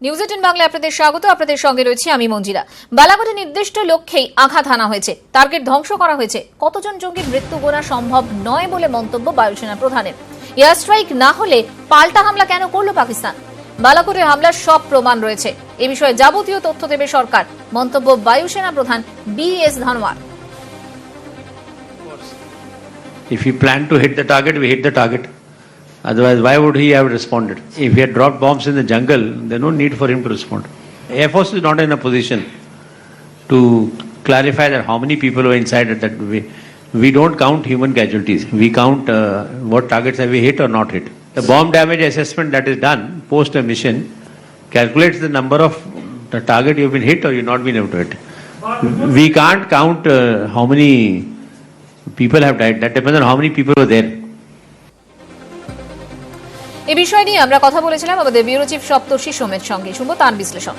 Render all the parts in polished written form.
News 18 বাংলায় আপনাদের স্বাগত। আপনাদের সঙ্গে রয়েছে আমি মঞ্জিরা। বালাকোটে নির্দিষ্ট লক্ষ্যেই আঘাত হানা হয়েছে, টার্গেট ধ্বংস করা হয়েছে। কতজন জঙ্গির মৃত্যু গোনা সম্ভব নয় বলে মন্তব্য বায়ুসেনা প্রধানের। এয়ার স্ট্রাইক না হলে পাল্টা হামলা কেন করল পাকিস্তান? বালাকোটের হামলার সব প্রমাণ রয়েছে, এ বিষয়ে যাবতীয় তথ্য দেবে সরকার। মন্তব্য বায়ুসেনা প্রধান BS ধানোয়ার। If he planned to hit the target, we hit the target. Otherwise, why would he have responded? If he had dropped bombs in the jungle, there's no need for him to respond. Air Force is not in a position to clarify that how many people were inside it. That we don't count human casualties. We count what targets have we hit or not hit. The bomb damage assessment that is done post a mission calculates the number of the target you've been hit or you've not been able to hit. We can't count how many people have died. That depends on how many people were there. এই বিষয় নিয়ে আমরা কথা বলেছিলাম আমাদের bureau chief সপ্তর্ষি সোমের সঙ্গে। শুনবো তার বিশ্লেষণ।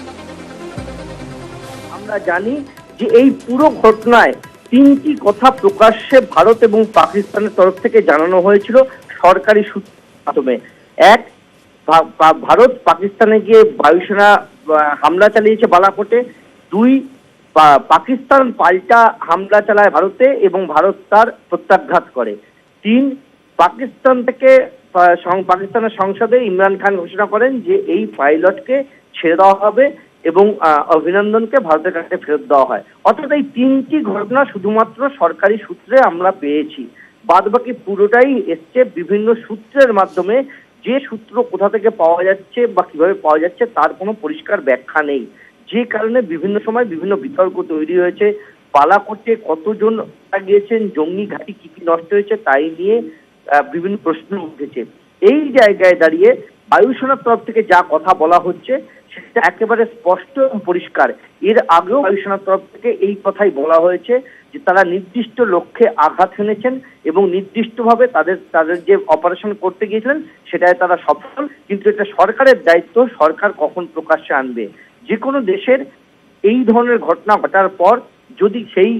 আমরা জানি যে এই পুরো ঘটনায় তিনটি কথা প্রকাশ্যে ভারত এবং পাকিস্তানের তরফ থেকে জানানো হয়েছিল সরকারি সূত্রের মাধ্যমে। এক, ভারত পাকিস্তানে গিয়ে বায়ুসেনা হামলা চালিয়েছে বালাকোটে। দুই, পাকিস্তান পাল্টা হামলা চালায় ভারতে এবং ভারত তার প্রত্যাঘাত করে। তিন, পাকিস্তানের সংসদে ইমরান খান ঘোষণা করেন যে এই পাইলটকে ছেড়ে দেওয়া হবে এবং অভিনন্দনকে ভারতের কাছে ফেরত দেওয়া হয়। অর্থাৎ এই তিনটি ঘটনা শুধুমাত্র সরকারি সূত্রে আমরা পেয়েছি, বাদ বাকি পুরোটাই এসছে বিভিন্ন সূত্রের মাধ্যমে। যে সূত্র কোথা থেকে পাওয়া যাচ্ছে বা কিভাবে পাওয়া যাচ্ছে তার কোনো পরিষ্কার ব্যাখ্যা নেই, যে কারণে বিভিন্ন সময় বিভিন্ন বিতর্ক তৈরি হয়েছে। বালাকোটে কতজন মারা গিয়েছেন, জঙ্গি ঘাঁটি কি কি নষ্ট হয়েছে তাই নিয়ে বিভিন্ন প্রশ্ন উঠেছে। এই জায়গায় দাঁড়িয়ে বায়ুসেনার তরফ থেকে যা কথা বলা হচ্ছে সেটা একেবারে স্পষ্ট এবং পরিষ্কার। এর আগেও বায়ুসেনার তরফ থেকে এই কথাই বলা হয়েছে যে তারা নির্দিষ্ট লক্ষ্যে আঘাত হেনেছেন এবং নির্দিষ্টভাবে তাদের যে অপারেশন করতে গিয়েছিলেন সেটায় তারা সফল। কিন্তু এটা সরকারের দায়িত্ব, সরকার কখন প্রকাশ্যে আনবে। যে কোনো দেশের এই ধরনের ঘটনা ঘটার পর যদি সেই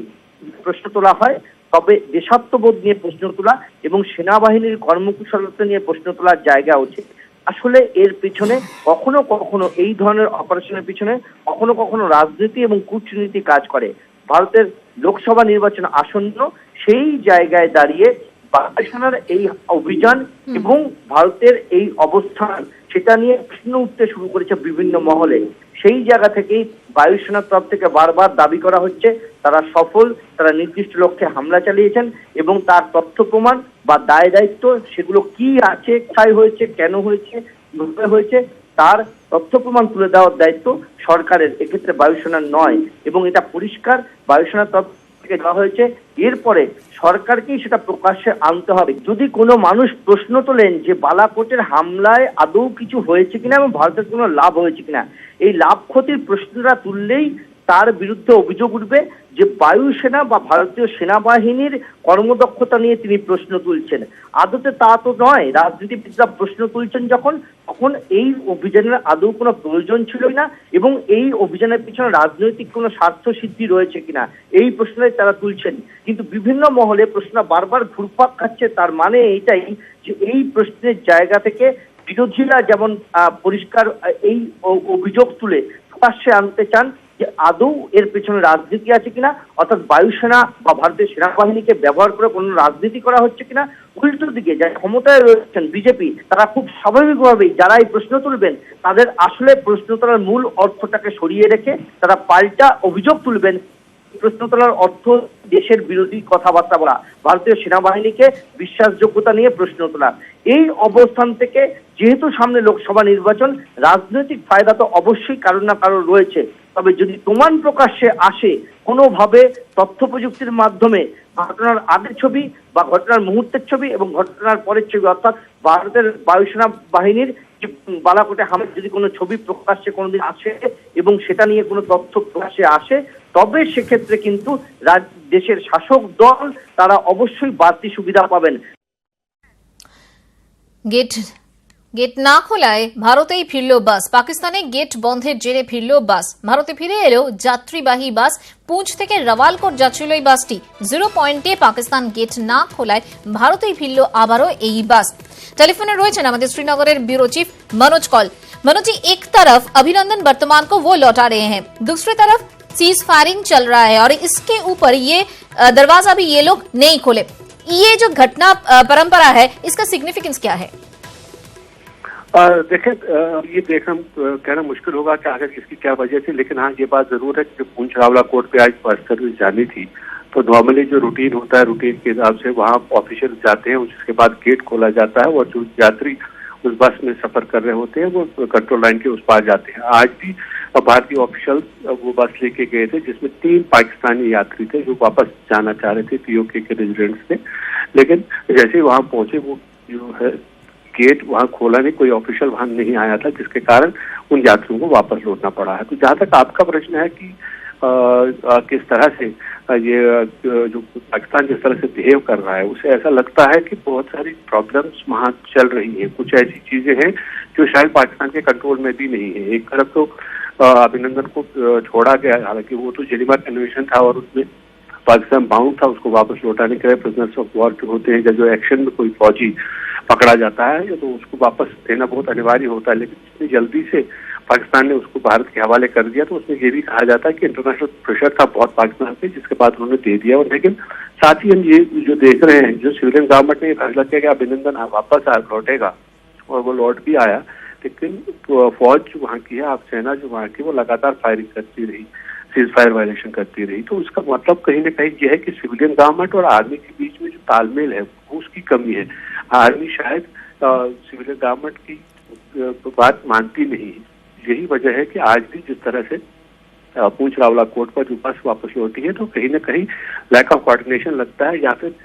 প্রশ্ন তোলা হয় তবে দেশাত্মবোধ নিয়ে প্রশ্ন তোলা এবং সেনাবাহিনীর কর্মকুশলতা নিয়ে প্রশ্ন তোলার জায়গা উচিত। আসলে এর পিছনে কখনো কখনো এই ধরনের অপারেশনের পিছনে কখনো কখনো রাজনীতি এবং কূটনীতি কাজ করে। ভারতের লোকসভা নির্বাচন আসন্ন, সেই জায়গায় দাঁড়িয়ে বায়ুসেনার এই অভিযান এবং ভারতের এই অবস্থান সেটা নিয়ে প্রশ্ন উঠতে শুরু করেছে বিভিন্ন মহলে। সেই জায়গা থেকেই বায়ুসেনার তরফ থেকে বারবার দাবি করা হচ্ছে তারা সফল, তারা নির্দিষ্ট লক্ষ্যে হামলা চালিয়েছেন এবং তার তথ্য প্রমাণ বা দায় দায়িত্ব সেগুলো কি আছে, কোথায় হয়েছে, কেন হয়েছে, কিভাবে হয়েছে তার তথ্য প্রমাণ তুলে দেওয়ার দায়িত্ব সরকারের, এক্ষেত্রে বায়ুসেনার নয়। এবং এটা পরিষ্কার বায়ুসেনার তরফ থেকে দেওয়া হয়েছে। এরপরে সরকারকেই সেটা প্রকাশ্যে আনতে হবে। যদি কোনো মানুষ প্রশ্ন তোলেন যে বালাকোটের হামলায় আদৌ কিছু হয়েছে কিনা এবং ভারতের কোনো লাভ হয়েছে কিনা, এই লাভ ক্ষতির প্রশ্নটা তুললেই তার বিরুদ্ধে অভিযোগ উঠবে যে বায়ুসেনা বা ভারতীয় সেনাবাহিনীর কর্মদক্ষতা নিয়ে তিনি প্রশ্ন তুলছেন। আদতে তা তো নয়। রাজনীতিবিদরা প্রশ্ন তুলছেন তখন এই অভিযানের আদৌ কোনো প্রয়োজন ছিল না এবং এই অভিযানের পিছনে রাজনৈতিক কোনো স্বার্থ সিদ্ধি রয়েছে কিনা এই প্রশ্নই তারা তুলছেন। কিন্তু বিভিন্ন মহলে প্রশ্ন বারবার ঘুরপাক খাচ্ছে। তার মানে এইটাই যে এই প্রশ্নের জায়গা থেকে বিরোধীরা যেমন পরিষ্কার এই অভিযোগ তুলে প্রকাশ্যে আনতে চান যে আদৌ এর পেছনে রাজনীতি আছে কিনা, অর্থাৎ বায়ুসেনা বা ভারতীয় সেনাবাহিনীকে ব্যবহার করে কোনো রাজনীতি করা হচ্ছে কিনা। উল্টো দিকে যারা ক্ষমতায় রয়েছেন বিজেপি, তারা খুব স্বাভাবিকভাবেই যারা এই প্রশ্ন তুলবেন তাদের আসলে প্রশ্ন তোলার মূল অর্থটাকে সরিয়ে রেখে তারা পাল্টা অভিযোগ তুলবেন। প্রশ্ন তোলার অর্থ দেশের বিরোধী কথাবার্তা বলা, ভারতীয় সেনাবাহিনীকে বিশ্বাসযোগ্যতা নিয়ে প্রশ্ন তোলা। এই অবস্থান থেকে যেহেতু সামনে লোকসভা নির্বাচন, রাজনৈতিক ফায়দা তো অবশ্যই কারোর না কারোর রয়েছে। তবে যদি প্রমাণ প্রকাশ্যে আসে কোনোভাবে তথ্য প্রযুক্তির মাধ্যমে ঘটনার আগের ছবি বা ঘটনার মুহূর্তের ছবি এবং ঘটনার পরের ছবি, অর্থাৎ ভারতের বায়ুসেনা বাহিনীর বালাকোটে হামলার যদি কোনো ছবি প্রকাশ্যে কোনোদিন আসে এবং সেটা নিয়ে কোনো তথ্য প্রকাশ্যে আসে, তবে সেক্ষেত্রে কিন্তু দেশের শাসক দল তারা অবশ্যই বাড়তি সুবিধা পাবেন। গেট না খোলায় ভারতেই ফিরল বাস। পাকিস্তানে গেট বন্ধের জেরে ফিরল বাস। ভারতে ফিরে এলো যাত্রীবাহী বাস। পুঞ্চ থেকে রাওয়ালকোট যাচ্ছিল এই বাসটি। 0 পয়েন্টে পাকিস্তান গেট না খোলায় ভারতেই ফিরল আবারও এই বাস। টেলিফোনে রয়েছেন আমাদের শ্রীনগরের ব্যুরো চিফ মনোজ কল। मनोज जी, एक तरफ अभिनंदन वर्तमान को वो लौटा रहे हैं, दूसरी तरफ सीज फायरिंग चल रहा है और इसके ऊपर ये दरवाजा भी ये लोग नहीं खोले। ये जो घटना परंपरा है, इसका सिग्निफिकेंस क्या है? देखिए, ये देखना कहना मुश्किल होगा कि आखिर इसकी क्या वजह थी, लेकिन हाँ ये बात जरूर है कि जब पूंछ रावला कोर्ट पे आज फर्स्ट सर्विस जानी थी तो नॉर्मली जो रूटीन होता है, रूटीन के हिसाब से वहाँ ऑफिशियल जाते हैं, उसके बाद गेट खोला जाता है और जो यात्री उस बस में सफर कर रहे होते हैं वो कंट्रोल लाइन के उस पार जाते हैं। आज भी भारतीय ऑफिशियल वो बस लेके गए थे जिसमें 3 पाकिस्तानी यात्री थे जो वापस जाना चाह रहे थे, पीओके के रेजिडेंट्स थे, लेकिन जैसे ही वहाँ पहुंचे वो जो है गेट वहाँ खोला नहीं, कोई ऑफिशियल वहाँ नहीं आया था, जिसके कारण उन यात्रियों को वापस लौटना पड़ा है। तो जहाँ तक आपका प्रश्न है कि किस तरह से ये जो पाकिस्तान जिस तरह से बिहेव कर रहा है, उसे ऐसा लगता है कि बहुत सारी प्रॉब्लम्स वहाँ चल रही हैं, कुछ ऐसी चीजें हैं जो शायद पाकिस्तान के कंट्रोल में भी नहीं है। एक तरफ तो अभिनंदन को छोड़ा गया, हालांकि वो तो जेनेवा कन्वेंशन था और उसमें पाकिस्तान बाउंड था, उसको वापस लौटाने के लिए प्रिजनर्स ऑफ वॉर जो होते हैं, जो एक्शन में कोई फौजी पकड़ा जाता है तो उसको वापस देना बहुत अनिवार्य होता है, लेकिन इतनी जल्दी से पाकिस्तान ने उसको भारत के हवाले कर दिया तो उसमें ये भी कहा जाता है कि इंटरनेशनल प्रेशर था बहुत पाकिस्तान पे, जिसके बाद उन्होंने दे दिया। और लेकिन साथ ही हम ये जो देख रहे हैं, जो सिविलियन गवर्नमेंट ने फैसला किया कि अभिनंदन वापस लौटेगा और वो लौट भी आया, लेकिन फौज जो वहाँ की है, सेना जो वहाँ की, वो लगातार फायरिंग करती रही, सीज फायर वायलेशन करती रही। तो उसका मतलब कहीं ना कहीं यह है कि सिविलियन गवर्नमेंट और आर्मी के बीच में जो तालमेल है वो उसकी कमी है। आर्मी शायद सिविलियन गवर्नमेंट की बात मानती नहीं है। यही वजह है कि आज भी जिस तरह से पूंछ रावला कोर्ट पर जो बस वापस लौटी है तो कहीं ना कहीं लैक ऑफ कोऑर्डिनेशन लगता है, या फिर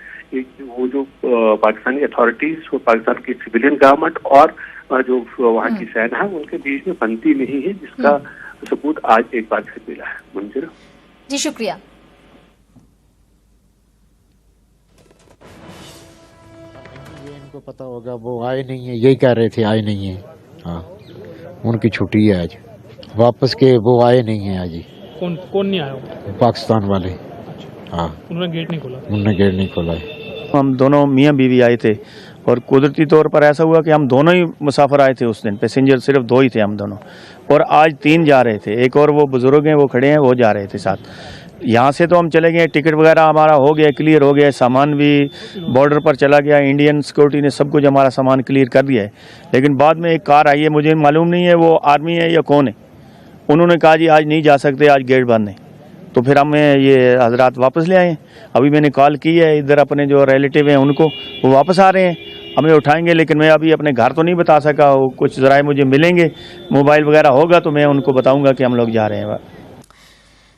वो जो पाकिस्तानी अथॉरिटीज, पाकिस्तान की सिविलियन गवर्नमेंट और जो वहाँ की सेना है उनके बीच में बनती नहीं है, जिसका सबूत आज एक बार से मिला है। मंजिरा जी, शुक्रिया। ये इनको पता होगा, वो आए नहीं है, यही कह रहे थे आए नहीं है। हाँ, उनकी छुट्टी है आज, वापस के वो आए नहीं है आज। कौन नहीं आया? पाकिस्तान वाले। हाँ, उन्होंने गेट नहीं खोला? उन्होंने गेट नहीं खोला है। हम दोनों मियाँ बीवी आए थे और कुदरती तौर पर ऐसा हुआ कि हम दोनों ही मुसाफिर आए थे उस दिन, पैसेंजर सिर्फ 2 ही थे हम दोनों, और आज 3 जा रहे थे, एक और वो बुजुर्ग हैं वो खड़े हैं, वो जा रहे थे साथ। यहाँ से तो हम चले गए, टिकट वगैरह हमारा हो गया, क्लियर हो गया, सामान भी बॉर्डर पर चला गया, इंडियन सिक्योरिटी ने सब कुछ हमारा सामान क्लियर कर दिया है। लेकिन बाद में एक कार आई है, मुझे मालूम नहीं है वो आर्मी है या कौन है, उन्होंने कहा जी आज नहीं जा सकते, आज गेट बंद है। तो फिर हमें ये हजरात वापस ले आए। अभी मैंने कॉल की है इधर अपने जो रिलेटिव हैं उनको, वो वापस आ रहे हैं, हमें उठाएंगे, लेकिन मैं अभी अपने घर तो नहीं बता सका। कुछ जराए मुझे मिलेंगे, मोबाइल वगैरह होगा तो मैं उनको बताऊंगा कि हम लोग जा रहे हैं।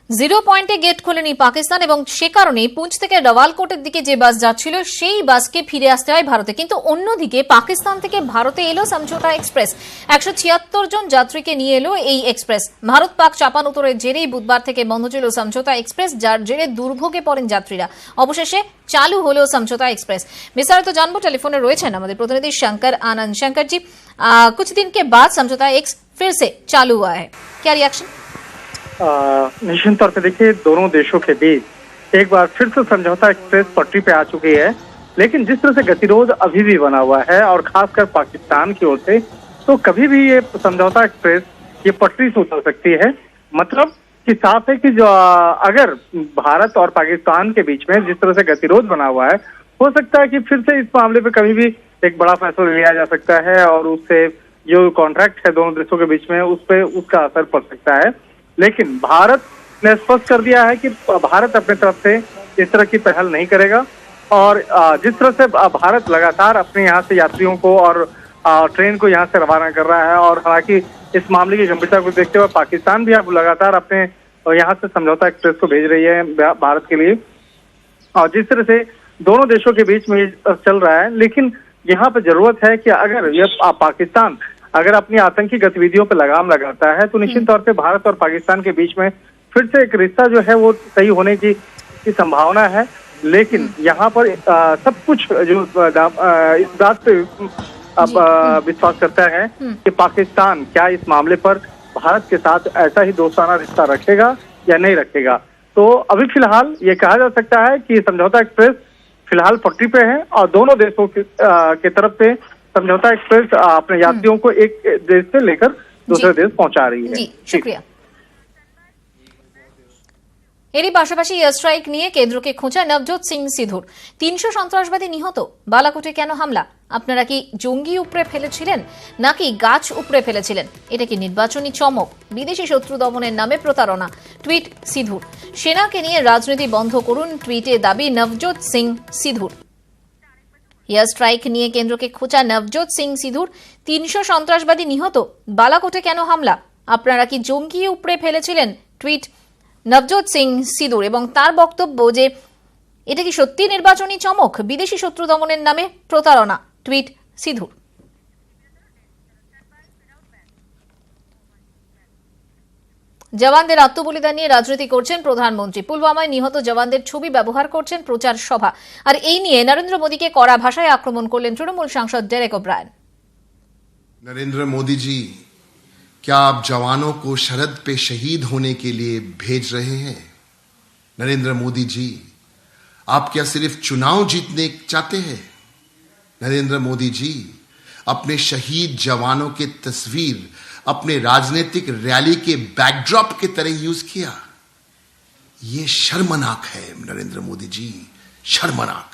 0 পয়েন্টে গেট খোলেনি পাকিস্তান এবং সে কারণে পুঞ্চ থেকে রাওয়ালকোটের দিকে যে বাস যাচ্ছিল সেই বাসকে ফিরে আসতে হয় ভারতে। কিন্তু অন্যদিকে পাকিস্তান থেকে ভারতে এলো সমঝোতা এক্সপ্রেস। 176 জন যাত্রীকে নিয়ে এলো এই এক্সপ্রেস। ভারত পাক চাপানোতরের জেরেই বুধবার থেকে বন্ধ ছিল সমঝোতা এক্সপ্রেস, যার জেরে দুর্ভোগে পড়েন যাত্রীরা। অবশেষে চালু হলো সমঝোতা এক্সপ্রেস। বিস্তারিত জানবো, টেলিফোনে রয়েছেন আমাদের প্রতিনিধি शंकर आनंद। शंकर जी, कुछ दिन के बाद समझौता एक्स फिर से चालू हुआ है, क्या रिएक्शन? निश्चित तौर पे देखिए, दोनों देशों के बीच एक बार फिर से समझौता एक्सप्रेस पटरी पे आ चुकी है, लेकिन जिस तरह से गतिरोध अभी भी बना हुआ है और खासकर पाकिस्तान की ओर से, तो कभी भी ये समझौता एक्सप्रेस ये पटरी से उतर सकती है। मतलब कि साफ है कि जो अगर भारत और पाकिस्तान के बीच में जिस तरह से गतिरोध बना हुआ है, हो सकता है कि फिर से इस मामले पे कभी भी एक बड़ा फैसला लिया जा सकता है और उससे जो कॉन्ट्रैक्ट है दोनों देशों के बीच में उस पे उसका असर पड़ सकता है। लेकिन भारत ने स्पष्ट कर दिया है कि भारत अपनी तरफ से इस तरह की पहल नहीं करेगा और जिस तरह से भारत लगातार अपने यहाँ से यात्रियों को और ट्रेन को यहाँ से रवाना कर रहा है, और हालांकि इस मामले की गंभीरता को देखते हुए पाकिस्तान भी अब लगातार अपने यहाँ से समझौता एक्सप्रेस को भेज रही है भारत के लिए, और जिस तरह से दोनों देशों के बीच में चल रहा है। लेकिन यहाँ पे जरूरत है कि अगर यह पाकिस्तान अगर अपनी आतंकी गतिविधियों पर लगाम लगाता है तो निश्चित तौर पे भारत और पाकिस्तान के बीच में फिर से एक रिश्ता जो है वो सही होने की संभावना है। लेकिन यहाँ पर सब कुछ जो इस बात पे अब विश्वास करता है कि पाकिस्तान क्या इस मामले पर भारत के साथ ऐसा ही दोस्ताना रिश्ता रखेगा या नहीं रखेगा। तो अभी फिलहाल ये कहा जा सकता है कि समझौता एक्सप्रेस फिलहाल पटरी पे है और दोनों देशों की तरफ से समझौता एक्सप्रेस अपने यात्रियों को एक देश से लेकर दूसरे देश पहुंचा रही है। জি শুক্রিয়া। এরই পাশাপাশি এয়ার স্ট্রাইক নিয়ে কেন্দ্রকে খোঁচা নবজোৎ সিং সিধুর। 300 সন্ত্রাসবাদী নিহত, বালাকোটে কেন হামলা? আপনারা কি জঙ্গি উপড়ে ফেলেছিলেন নাকি গাছ উপড়ে ফেলেছিলেন? এটা কি নির্বাচনী চমক? বিদেশি শত্রু দমনের নামে প্রতারণা, টুইট সিধুর। সেনাকে নিয়ে রাজনীতি বন্ধ করুন, টুইটে দাবি নবজোৎ সিং সিধুর। এয়ার স্ট্রাইক নিয়ে কেন্দ্রকে খোঁচা নবজোৎ সিং সিধুর। 300 সন্ত্রাসবাদী নিহত, বালাকোটে কেন হামলা? আপনারা কি জঙ্গি উপড়ে ফেলেছিলেন? টুইট নবজোৎ সিং সিধুর। এবং তার বক্তব্য যে এটা কি সত্যি নির্বাচনী চমক, বিদেশি শত্রু দমনের নামে প্রতারণা, টুইট সিধুর। জওয়ানদের আত্মবলিদান নিয়ে রাজনীতি করছেন প্রধানমন্ত্রী। পুলওয়ামায় নিহত জওয়ানদের ছবি ব্যবহার করছেন প্রচার সভা। আর এই নিয়ে নরেন্দ্র মোদীকে কড়া ভাষায় আক্রমণ করলেন তৃণমূল সাংসদ ডেরেক ওব্রায়েন। नरेंद्र मोदी जी, क्या आप जवानों को सरहद पे शहीद होने के लिए भेज रहे हैं? नरेंद्र मोदी जी, आप क्या सिर्फ चुनाव जीतने चाहते हैं? नरेंद्र मोदी जी, अपने शहीद जवानों की तस्वीर अपने राजनीतिक रैली के बैकड्रॉप की तरह यूज किया। ये शर्मनाक है नरेंद्र मोदी जी, शर्मनाक।